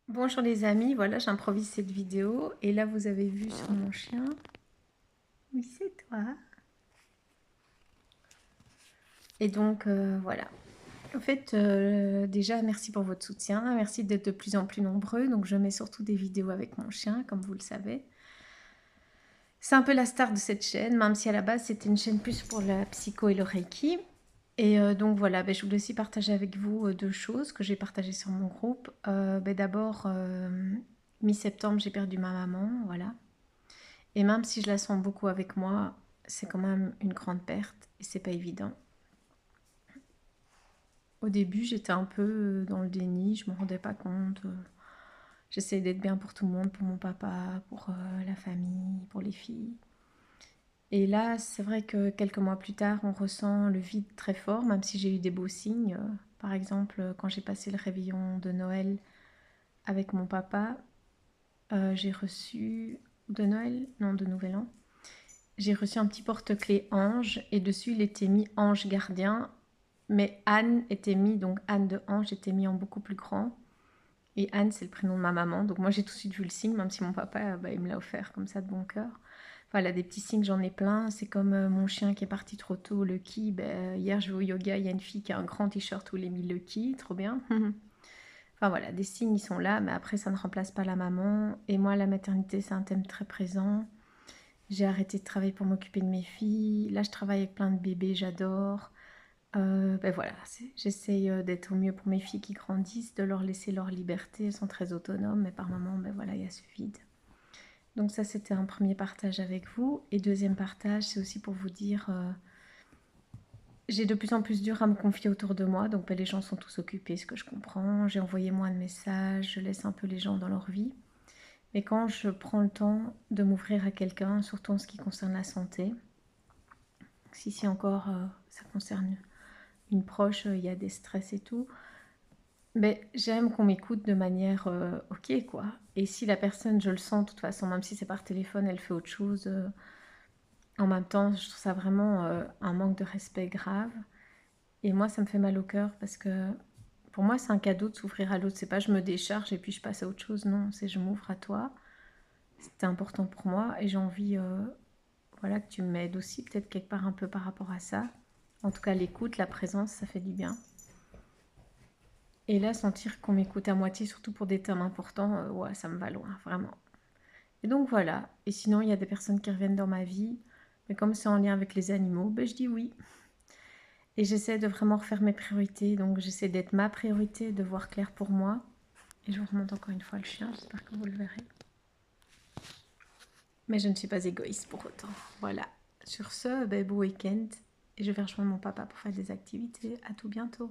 Bonjour les amis, voilà j'improvise cette vidéo et là vous avez vu sur mon chien. Oui c'est toi. Et donc voilà. En fait déjà merci pour votre soutien, merci d'être de plus en plus nombreux. Donc je mets surtout des vidéos avec mon chien comme vous le savez. C'est un peu la star de cette chaîne, même si à la base c'était une chaîne plus pour la psycho et le reiki. Et donc voilà, je voulais aussi partager avec vous deux choses que j'ai partagées sur mon groupe. D'abord, mi-septembre j'ai perdu ma maman, voilà. Et même si je la sens beaucoup avec moi, c'est quand même une grande perte et c'est pas évident. Au début, j'étais un peu dans le déni, je me rendais pas compte. J'essayais d'être bien pour tout le monde, pour mon papa, pour la famille, pour les filles. Et là, c'est vrai que quelques mois plus tard, on ressent le vide très fort, même si j'ai eu des beaux signes. Par exemple, quand j'ai passé le réveillon de Noël avec mon papa, j'ai reçu... De Noël? Non, de Nouvel An. J'ai reçu un petit porte-clés Ange et dessus il était mis Ange gardien, mais Anne était mis, donc Anne de Ange était mis en beaucoup plus grand. Et Anne c'est le prénom de ma maman, donc moi j'ai tout de suite vu le signe, même si mon papa il me l'a offert comme ça de bon cœur. Voilà, des petits signes j'en ai plein. C'est comme mon chien qui est parti trop tôt, Lucky. Hier je vais au yoga, il y a une fille qui a un grand t-shirt où il est mis Lucky, trop bien. Enfin voilà, des signes ils sont là, mais après ça ne remplace pas la maman. Et moi la maternité c'est un thème très présent. J'ai arrêté de travailler pour m'occuper de mes filles. Là, je travaille avec plein de bébés, j'adore. Voilà, j'essaye d'être au mieux pour mes filles qui grandissent, de leur laisser leur liberté. Elles sont très autonomes, mais par moments, voilà, il y a ce vide. Donc ça, c'était un premier partage avec vous. Et deuxième partage, c'est aussi pour vous dire, j'ai de plus en plus dur à me confier autour de moi. Donc les gens sont tous occupés, ce que je comprends. J'ai envoyé moins de messages, je laisse un peu les gens dans leur vie. Mais quand je prends le temps de m'ouvrir à quelqu'un, surtout en ce qui concerne la santé, si encore ça concerne une proche, il y a des stress et tout, mais j'aime qu'on m'écoute de manière ok quoi. Et si la personne, je le sens de toute façon, même si c'est par téléphone, elle fait autre chose, en même temps, je trouve ça vraiment un manque de respect grave. Et moi, ça me fait mal au cœur parce que pour moi, c'est un cadeau de s'ouvrir à l'autre. C'est pas je me décharge et puis je passe à autre chose. Non, c'est je m'ouvre à toi. C'était important pour moi et j'ai envie voilà, que tu m'aides aussi, peut-être quelque part un peu par rapport à ça. En tout cas, l'écoute, la présence, ça fait du bien. Et là, sentir qu'on m'écoute à moitié, surtout pour des thèmes importants, ouais, ça me va loin, vraiment. Et donc voilà. Et sinon, il y a des personnes qui reviennent dans ma vie, mais comme c'est en lien avec les animaux, je dis oui. Et j'essaie de vraiment refaire mes priorités, donc j'essaie d'être ma priorité, de voir clair pour moi. Et je vous remonte encore une fois le chien, j'espère que vous le verrez. Mais je ne suis pas égoïste pour autant. Voilà. Sur ce, beau week-end. Et je vais rejoindre mon papa pour faire des activités. À tout bientôt.